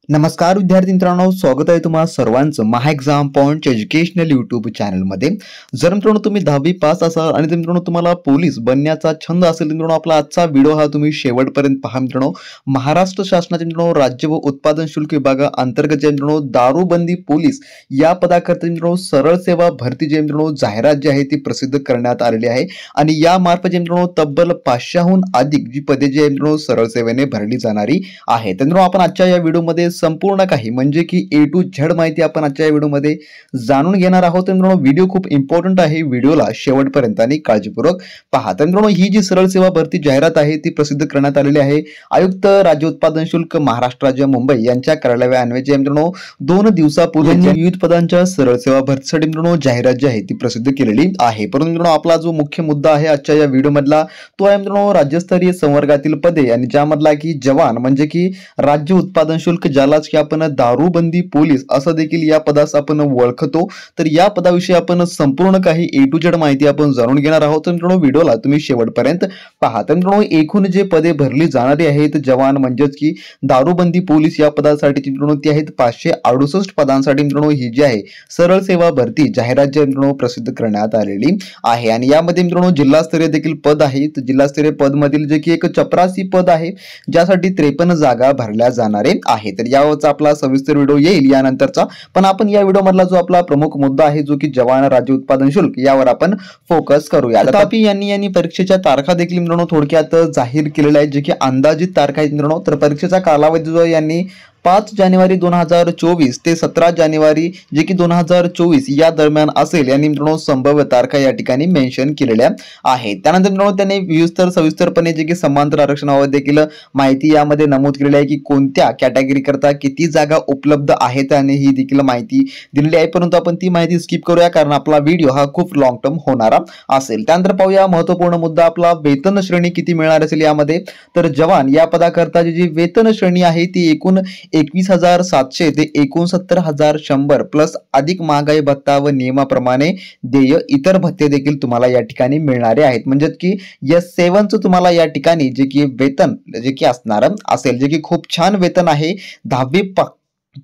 नमस्कार विद्यार्थी मित्रांनो, स्वागत आहे तुम्हा सर्वांचं महा एक्झाम पॉइंट एज्युकेशनल यूट्यूब चॅनलमध्ये। जर मित्रांनो तुम्ही 10वी पास असाल आणि मित्रांनो तुम्हाला पोलीस बनण्याचा छंद असेल तर मित्रांनो आपला आजचा व्हिडिओ हा तुम्ही शेवटपर्यंत पहा। मित्रांनो महाराष्ट्र शासनाचे मित्रांनो राज्य व उत्पादन शुल्क विभागाअंतर्गत जे मित्रांनो दारूबंदी पोलीस या पदाकरता मित्रांनो सरळ सेवा भरती जे मित्रांनो जाहिरात जी आहे ती प्रसिद्ध करण्यात आलेली आहे आणि या मार्फत जे मित्रांनो तब्बल 500हून अधिक जी पदे जी मित्रांनो सरळ सेवेने भरली जाणारी आहे। तर मित्रांनो आपण आजच्या या व्हिडिओमध्ये संपूर्ण काही म्हणजे की ए टू झेड माहिती आपण आजच्या व्हिडिओमध्ये जाणून घेणार आहोत। मित्रांनो व्हिडिओ खूप इम्पॉर्टंट आहे, व्हिडिओला शेवटपर्यंत आणि काळजीपूर्वक पहा। तर मित्रांनो ही जी सरळ सेवा भरती जाहिरात आहे ती प्रसिद्ध करण्यात आलेली आहे आयुक्त राज्य उत्पादन शुल्क महाराष्ट्र राज्य मुंबई यांच्या कार्यालयान्वये मित्रांनो 2 दिवसापूर्वी विविध पदांच्या सरळ सेवा भरतीसाठी मित्रांनो जाहिरात जी आहे ती प्रसिद्ध केलेली आहे। परंतु मित्रांनो आपला जो मुख्य मुद्दा आहे आजच्या या व्हिडिओमधला तो आहे मित्रांनो राज्यस्तरीय संवर्गातील पदे आणि ज्यामधला की जवान म्हणजे की राज्य उत्पादन शुल्क ज्यालाच की आपण दारूबंदी पोलीस असं देखील या पदास आपण ओळखतो। तर या पदाविषयी आपण संपूर्ण काही ए टू झेड माहिती आपण जाणून घेणार आहोत। तर मित्रांनो व्हिडिओला तुम्ही शेवटपर्यंत पहा। तर मित्रांनो एकूण जे पदे भरली जाणारी आहेत जवान म्हणजेच की दारूबंदी पोलीस या पदासाठी मित्रांनो ती आहेत 568 पदांसाठी मित्रांनो ही जी आहे सरळ सेवा भरती जाहिरात जी मित्रांनो प्रसिद्ध करण्यात आलेली आहे आणि यामध्ये मित्रांनो जिल्हास्तरीय देखील पद आहे। तर जिल्हास्तरीय पद मधील जे की एक चपरासी पद आहे ज्यासाठी 53 जागा भरल्या जाणार आहे। तर यावरचा आपला सविस्तर व्हिडिओ येईल यानंतरचा, पण आपण या व्हिडिओ मधला जो आपला प्रमुख मुद्दा आहे जो की जवान राज्य उत्पादन शुल्क यावर आपण फोकस करूया। तथापि यांनी परीक्षेच्या तारखा देखील मित्रांनो थोडक्यात जाहीर केलेल्या आहेत जे की अंदाजित तारखा आहेत मित्रांनो। तर परीक्षेचा कालावधी जो यांनी 5 जानेवारी 2024 ते 17 जानेवारी जे की 2024 या दरम्यान असेल यांनी मित्रांनो संभाव्य तारखा या ठिकाणी मेन्शन केलेल्या आहेत। त्यानंतर मित्रांनो त्यांनी विस्तार सविस्तरपणे जे की समांतर आरक्षणावर देखील माहिती यामध्ये नमूद केलेली आहे की कोणत्या कॅटेगरी करता किती जागा उपलब्ध आहेत आणि ही देखील माहिती दिलेली आहे। परंतु आपण ती माहिती स्किप करूया कारण आपला व्हिडिओ हा खूप लॉंग टर्म होणारा असेल। त्यानंतर पाहूया महत्त्वपूर्ण मुद्दा आपला वेतन श्रेणी किती मिळणार असेल यामध्ये। तर जवान या पदाकरता जी वेतन श्रेणी आहे ती एकूण 21,700 ते 69,100 प्लस अधिक महागाई भत्ता व नियमाप्रमाणे देय इतर भत्ते देखील तुम्हाला या ठिकाणी मिळणारे आहेत। म्हणजे की S7 चं तुम्हाला या ठिकाणी जे की वेतन जे की असणार असेल जे की खूप छान वेतन आहे। 10वी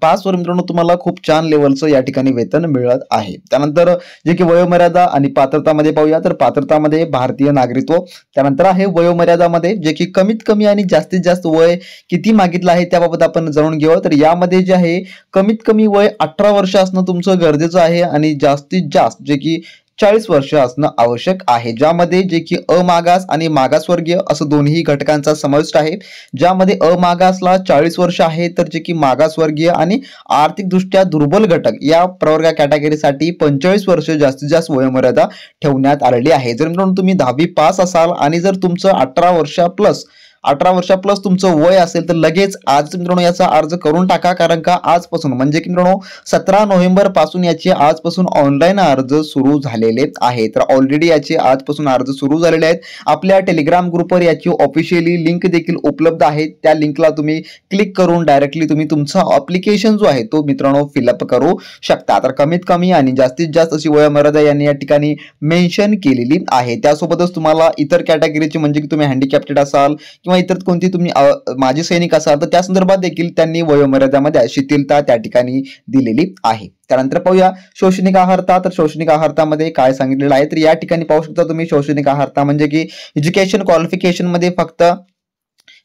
पास वर मित्रांनो तुम्हाला खूप छान लेवलचं या ठिकाणी वेतन मिळत आहे। त्यानंतर जे की वयोमर्यादा आणि पात्रतामध्ये पाहूया तर पात्रतामध्ये भारतीय नागरिकत्व, त्यानंतर आहे वयोमर्यादामध्ये जे की कमीत कमी आणि जास्तीत जास्त वय किती मागितलं आहे त्याबाबत आपण जाणून घेऊ। तर यामध्ये जे आहे कमीत कमी वय 18 वर्ष असणं तुमचं गरजेचं आहे आणि जास्तीत जास्त जे की 40 वर्ष असणं आवश्यक आहे। ज्यामध्ये जे की अमागास आणि मागासवर्गीय असं दोन्ही घटकांचा समावेश आहे। ज्यामध्ये अमागासला 40 वर्ष आहे तर जे की मागासवर्गीय आणि आर्थिक दृष्ट्या दुर्बल घटक या प्रवर्ग कॅटेगरीसाठी 45 वर्ष जास्तीत जास्त वयोमर्यादा ठेवण्यात आलेली आहे। जर मित्रांनो तुम्ही 10वी पास असाल आणि जर तुमचं 18 वर्ष प्लस तुमचं वय असेल तर लगेच आज मित्रांनो याचा अर्ज करून टाका कारण का आजपासून म्हणजे की मित्रांनो 17 नोव्हेंबर पासून याचे आजपासून ऑनलाईन अर्ज सुरू झालेले आहेत। तर ऑलरेडी याचे आजपासून अर्ज सुरू झालेले आहेत। आपल्या टेलिग्राम ग्रुपवर याची ऑफिशियली लिंक देखील उपलब्ध आहे। त्या लिंकला तुम्ही क्लिक करून डायरेक्टली तुम्ही तुमचा ॲप्लिकेशन जो आहे तो मित्रांनो फिलअप करू शकता। तर कमीत कमी आणि जास्तीत जास्त अशी वयोमर्यादा यांनी या ठिकाणी मेन्शन केलेली आहे। त्यासोबतच तुम्हाला इतर कॅटेगरीचे म्हणजे की तुम्ही हँडिकॅप्टेड असाल किंवा इतर कोणती तुम्ही माजी सैनिक असाल तर त्या संदर्भात देखील त्यांनी वयोमर्यादेमध्ये शिथिलता त्या ठिकाणी दिलेली आहे। त्यानंतर पाहूया शैक्षणिक अर्हता। तर शैक्षणिक अर्हतामध्ये काय सांगितलेलं आहे तर या ठिकाणी पाहू शकता तुम्ही शैक्षणिक अर्हता म्हणजे की एज्युकेशन क्वालिफिकेशन मध्ये फक्त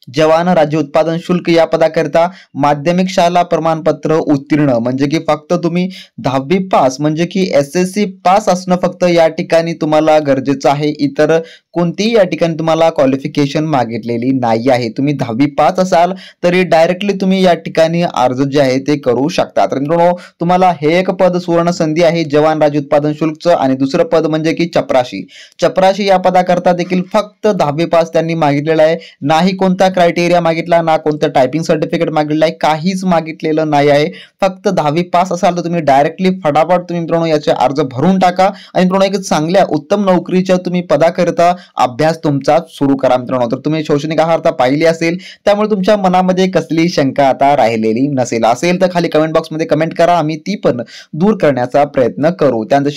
जवान राज्य उत्पादन शुल्क या पदाकरता माध्यमिक शाळा प्रमाणपत्र उत्तीर्ण म्हणजे की फक्त तुम्ही 10वी पास म्हणजे की SSC पास असणं फक्त या ठिकाणी तुम्हाला गरजेचं आहे। इतर कोणतीही या ठिकाणी तुम्हाला क्वालिफिकेशन मागितलेली नाही आहे। तुम्ही 10वी पास असाल तरी डायरेक्टली तुम्ही या ठिकाणी अर्ज जे आहे ते करू शकता। तर मित्रांनो तुम्हाला हे एक पद सुवर्ण संधी आहे जवान राज्य उत्पादन शुल्कचं आणि दुसरं पद म्हणजे की चपराशी या पदाकरता देखील फक्त 10वी पास त्यांनी मागितलेलं आहे। नाही कोणता क्रायटेरिया मागितला ना कोणतं टायपिंग सर्टिफिकेट मागितलं आहे, काहीच मागितलेलं नाही आहे। फक्त 10वी पास असाल तर तुम्ही डायरेक्टली फटाफट तुम्ही मित्रांनो याचे अर्ज भरून टाका आणि मित्रांनो एक चांगल्या उत्तम नोकरीच्या तुम्ही पदाकरता अभ्यास तुमचा सुरू करा मित्रांनो। तर तुम्ही शैक्षणिक अर्हता पाहिली असेल त्यामुळे तुमच्या मनामध्ये कसली शंका आता राहिलेली नसेल तर खाली कमेंट बॉक्स मध्ये कमेंट करा, आम्ही ती पण दूर करण्याचा प्रयत्न करू। त्यानंतर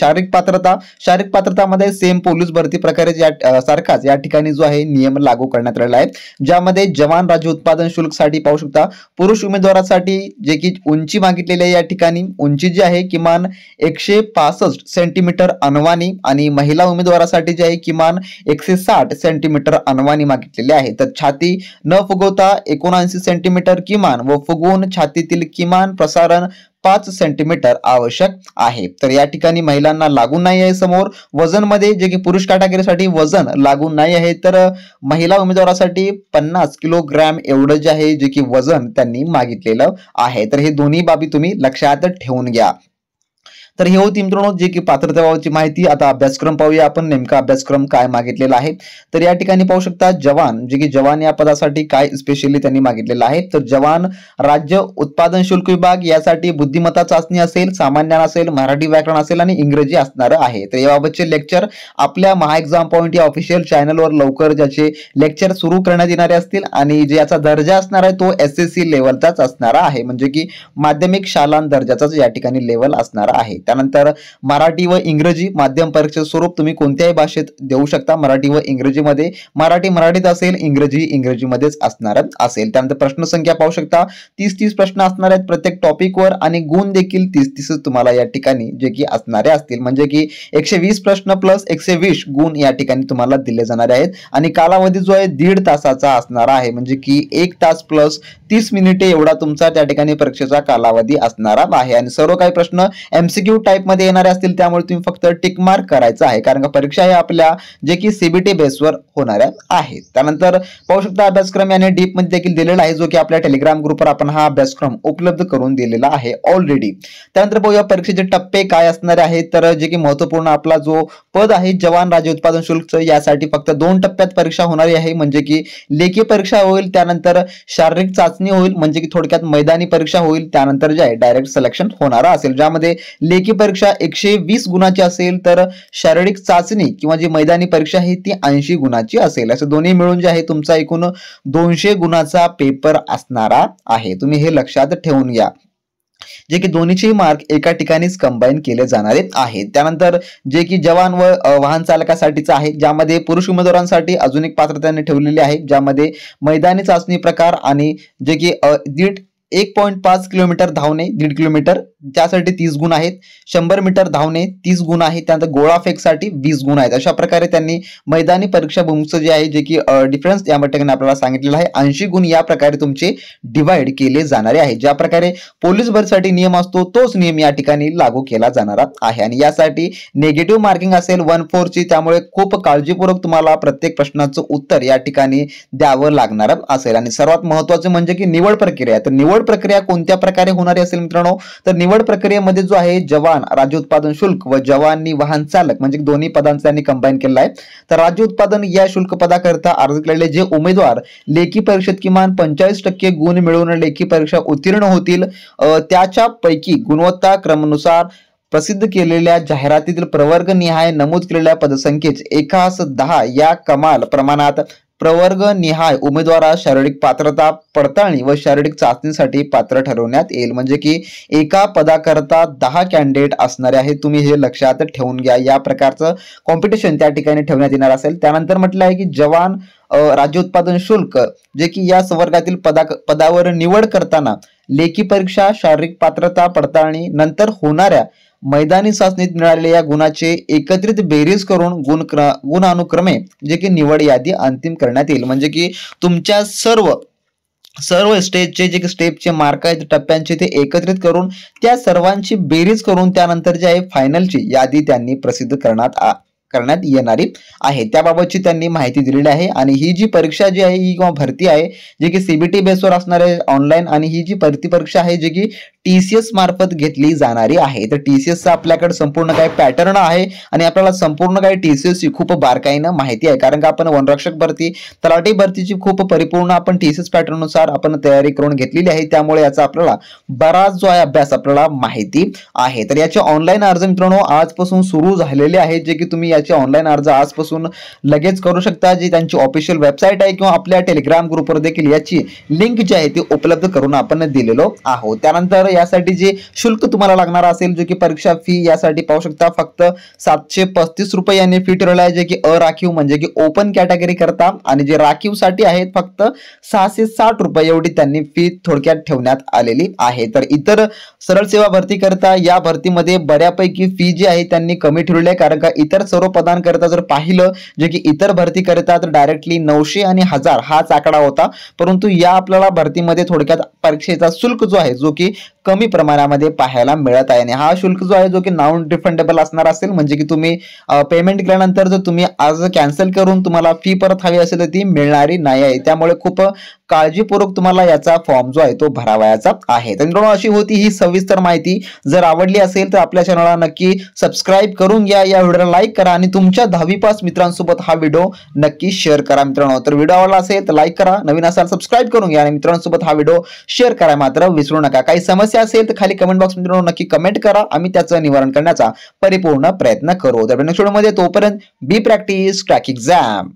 शारीरिक पात्रतामध्ये सेम पोलीस भरती प्रकारे सारखाच या ठिकाणी जो आहे नियम लागू करण्यात आलेला आहे। ज्यामध्ये जवान राज्य उत्पादन शुल्क साठी पाहू शकता पुरुष उमेदवारासाठी जे की उंची मागितलेली आहे, या ठिकाणी उंची जी आहे किमान 165 सेंटीमीटर अनवाणी आणि महिला उमेदवारासाठी जे आहे किमान 160 सेंटीमीटर अनवाणी मागितलेले आहे। तर छाती न फुगवता 79 सेंटीमीटर किमान व फुगवून छातीतील किमान प्रसारण 5 सेंटीमीटर आवश्यक आहे। तर या ठिकाणी महिलांना लागू नाही आहे। समोर वजन मध्ये जे की पुरुष कॅटेगरीसाठी वजन लागू नाही आहे, तर महिला उमेदवारासाठी 50 किलोग्रॅम एवढं जे आहे जे की वजन त्यांनी मागितलेलं आहे। तर हे दोन्ही बाबी तुम्ही लक्षात ठेवून घ्या। तर हे होती मित्रांनो जे की पात्रतेबाबतची माहिती। आता अभ्यासक्रम पाहूया आपण, नेमका अभ्यासक्रम काय मागितलेला आहे। तर या ठिकाणी पाहू शकता जवान जे की जवान या पदासाठी काय स्पेशली त्यांनी मागितलेलं आहे। तर जवान राज्य उत्पादन शुल्क विभाग यासाठी बुद्धिमत्ता चाचणी असेल, सामान्य ज्ञान असेल, मराठी व्याकरण असेल आणि इंग्रजी असणार आहे। तर याबाबतचे लेक्चर आपल्या महा एक्झाम पॉइंट या ऑफिशियल चॅनलवर लवकर ज्याचे लेक्चर सुरू करण्यात येणारे असतील आणि जे याचा दर्जा असणार आहे तो SSC लेवलचाच असणार आहे, म्हणजे की माध्यमिक शालांत दर्जाचाच या ठिकाणी लेवल असणार आहे। त्यानंतर मराठी व इंग्रजी माध्यम परीक्षेचे स्वरूप तुम्ही कोणत्याही भाषेत देऊ शकता, मराठी व इंग्रजीमध्ये, मराठी मराठीत असेल, इंग्रजी इंग्रजीमध्येच असणार असेल। त्यानंतर प्रश्न संख्या पाहू शकता 30 प्रश्न असणार आहेत प्रत्येक टॉपिकवर आणि गुण देखील 30 तुम्हाला या ठिकाणी जे की असणारे असतील, म्हणजे की 120 प्रश्न प्लस 120 गुण या ठिकाणी तुम्हाला दिले जाणार आहेत आणि कालावधी जो आहे 1.5 तासाचा असणार आहे, म्हणजे की 1 तास प्लस 30 मिनिटे एवढा तुमचा त्या ठिकाणी परीक्षेचा कालावधी असणार आहे आणि सर्व काही प्रश्न MCQ टाइप मध्ये येणारे असतील, त्यामुळे तुम्ही फक्त टिक मार्क करायचं आहे, कारण का परीक्षा आहे आपल्या जे की CBT बेसवर होणाऱ्या आहेत। त्यानंतर पाहू शकता अभ्यासक्रम याने डीप मध्ये देखील दिलेला आहे, जो की आपल्या टेलिग्राम ग्रुपवर आपण हा अभ्यासक्रम उपलब्ध करून दिलेला आहे ऑलरेडी। त्यानंतर पाहूया परीक्षेचे टप्पे काय असणार आहेत। तर जे की महत्त्वपूर्ण आपला जो पद आहे जवान राज्य उत्पादन शुल्क, यासाठी फक्त 2 टप्प्यात परीक्षा होणारी आहे, म्हणजे की लेखी परीक्षा होईल, त्यानंतर शारीरिक चाचणी होईल, म्हणजे की थोडक्यात मैदानी परीक्षा होईल, त्यानंतर जे आहे डायरेक्ट सिलेक्शन होणार असेल, ज्यामध्ये लेखी परीक्षा 120 गुणाची असेल तर शारीरिक चाचणी किंवा जी मैदानी परीक्षा आहे ती 80 गुणाची असेल। असे दोन्ही मिळून जे आहे तुमचा एकूण 200 गुणाचा पेपर असणारा आहे, तुम्ही हे लक्षात ठेवून घ्या, जे की दोन्हीचे मार्क एका ठिकाणीच कंबाईन केले जाणारे आहेत। त्यानंतर जे की जवान व वाहन चालकासाठीच आहे, ज्यामध्ये पुरुष उमेदवारांसाठी अजून एक पात्रता ठेवलेली आहे, ज्यामध्ये मैदानी चाचणी प्रकार आणि जे की 1.5 किलोमीटर धावणे 1.5 किलोमीटर त्यासाठी 30 गुण आहेत, 100 मीटर धावणे 30 गुण आहेत, त्यानंतर गोळाफेकसाठी 20 गुण आहेत। अशा प्रकारे त्यांनी मैदानी परीक्षा भूमीचं जे आहे जे की डिफरन्स या ठिकाणी आपल्याला सांगितलेलं आहे, 80 गुण या प्रकारे तुमचे डिवाइड केले जाणारे आहे। ज्या प्रकारे पोलीस भरतीसाठी नियम असतो तोच नियम या ठिकाणी लागू केला जाणार आहे आणि यासाठी नेगेटिव्ह मार्किंग असेल 1/4 ची, त्यामुळे खूप काळजीपूर्वक तुम्हाला प्रत्येक प्रश्नाचं उत्तर या ठिकाणी द्यावं लागणार असेल। आणि सर्वात महत्त्वाचं म्हणजे की निवड प्रक्रिया, तर निवड प्रक्रिया कोणत्या प्रकारे होणारी असेल मित्रांनो, तर निवड प्रक्रियेमध्ये जो आहे जवान राज्य उत्पादन शुल्क व जवानी वाहन चालक म्हणजे दोन्ही पदांचा त्यांनी कंबाईन केला आहे। तर राज्य उत्पादन या शुल्क पदाकरता अर्ज केलेले जे उमेदवार लेखी परीक्षेत किमान 45% गुण मिळवून लेखी परीक्षा उत्तीर्ण होतील, त्याच्या पैकी गुणवत्ता क्रमानुसार प्रसिद्ध केलेल्या जाहिरातीतील प्रवर्ग निहाय नमूद केलेल्या पदसंख्येच 1/10 या कमाल प्रमाणात प्रवर्ग निहाय उमेदवारास शारीरिक पात्रता पडताळणी व शारीरिक चाचणीसाठी पात्र ठरवण्यात येईल, म्हणजे की एका पदाकरता 10 कॅन्डिडेट असणारे आहेत, तुम्ही हे लक्षात ठेवून घ्या। या प्रकारचं कॉम्पिटिशन त्या ठिकाणी ठेवण्यात येणार असेल। त्यानंतर म्हटलं आहे की जवान राज्य उत्पादन शुल्क जे की या संवर्गातील पदावर निवड करताना लेखी परीक्षा, शारीरिक पात्रता पडताळणी नंतर होणाऱ्या मैदानी चाचणीत मिळालेल्या या गुणाचे एकत्रित बेरीज करून गुण अनुक्रमे जे की निवड यादी अंतिम करण्यात येईल, म्हणजे की तुमच्या सर्व स्टेजचे जे स्टेपचे मार्क आहेत टप्प्यांचे ते एकत्रित करून त्या सर्वांची बेरीज करून त्यानंतर जे आहे फायनलची यादी त्यांनी प्रसिद्ध करण्यात येणारी आहे, त्याबाबतची त्यांनी माहिती दिलेली आहे। आणि ही जी परीक्षा जी आहे ही किंवा भरती आहे जे की CBT बेसवर असणार आहे ऑनलाईन, आणि ही जी भरती परीक्षा आहे जे की TCS मार्फत घेतली जाणारी आहे। तर TCS चा आपल्याकडे संपूर्ण काय पॅटर्न आहे आणि आपल्याला संपूर्ण काय TCS ची खूप बारकाईने माहिती आहे, कारण का आपण वनरक्षक भरती, तलाठी भरतीची खूप परिपूर्ण आपण TCS पॅटर्न नुसार आपण तयारी करून घेतलेली आहे, त्यामुळे याचा आपल्याला बराच जो आहे अभ्यास आपल्याला माहिती आहे। तर याचे ऑनलाईन अर्ज मित्रांनो आजपासून सुरू झालेले आहेत, जे की तुम्ही याचे ऑनलाईन अर्ज आजपासून लगेच करू शकता, जी त्यांची ऑफिशियल वेबसाईट आहे किंवा आपल्या टेलिग्राम ग्रुपवर देखील याची लिंक जी आहे ती उपलब्ध करून आपण दिलेलो आहोत. त्यानंतर यासाठी जे शुल्क तुम्हाला लागणार असेल, जो की परीक्षा फी यासाठी पाहू शकता फक्त 735 रुपये यांनी फी ठरवलं आहे, जे की अराखीव म्हणजे की ओपन कॅटेगरी करता, आणि जे राखीव साठी आहेत फक्त 660 रुपये एवढी त्यांनी फी थोडक्यात ठेवण्यात आलेली आहे. तर इतर सरळ सेवा भरती करता या भरतीमध्ये बऱ्यापैकी फी जी आहे त्यांनी कमी ठेवली आहे, कारण का इतर सर्व पदांकरता जर पाहिलं जे की इतर भरती करता तर डायरेक्टली 900 आणि 1000 हाच आकडा होता, परंतु या आपल्याला भरतीमध्ये थोडक्यात परीक्षेचा शुल्क जो आहे जो की कमी प्रमाणामध्ये पाहायला मिळत आहे. आणि हा शुल्क जो आहे जो की नॉन रिफंडेबल असणार असेल, म्हणजे की तुम्ही पेमेंट केल्यानंतर जर तुम्ही आज कॅन्सल करून तुम्हाला फी परत हवी असेल तर ती मिळणारी नाही आहे. त्यामुळे खूप काळजीपूर्वक तुम्हाला याचा फॉर्म जो आहे तो भरावयाचा आहे. तर मित्रांनो, अशी होती ही सविस्तर माहिती. जर आवडली असेल तर आपल्या चॅनलला नक्की सबस्क्राईब करून घ्या, या व्हिडिओला लाईक करा आणि तुमच्या 10वी पास मित्रांसोबत हा व्हिडिओ नक्की शेअर करा. मित्रांनो, तर व्हिडिओ आवडला असेल तर लाईक करा, नवीन असाल सबस्क्राईब करून घ्या आणि मित्रांसोबत हा व्हिडिओ शेअर करा मात्र विसरू नका. काही समस्या असेल तर खाली कमेंट बॉक्स मित्रांनो नक्की कमेंट करा, आम्ही त्याचं निवारण करण्याचा परिपूर्ण प्रयत्न करू. तर नेक्स्ट व्हिडिओमध्ये तोपर्यंत बी प्रॅक्टिस क्रॅक एक्झाम.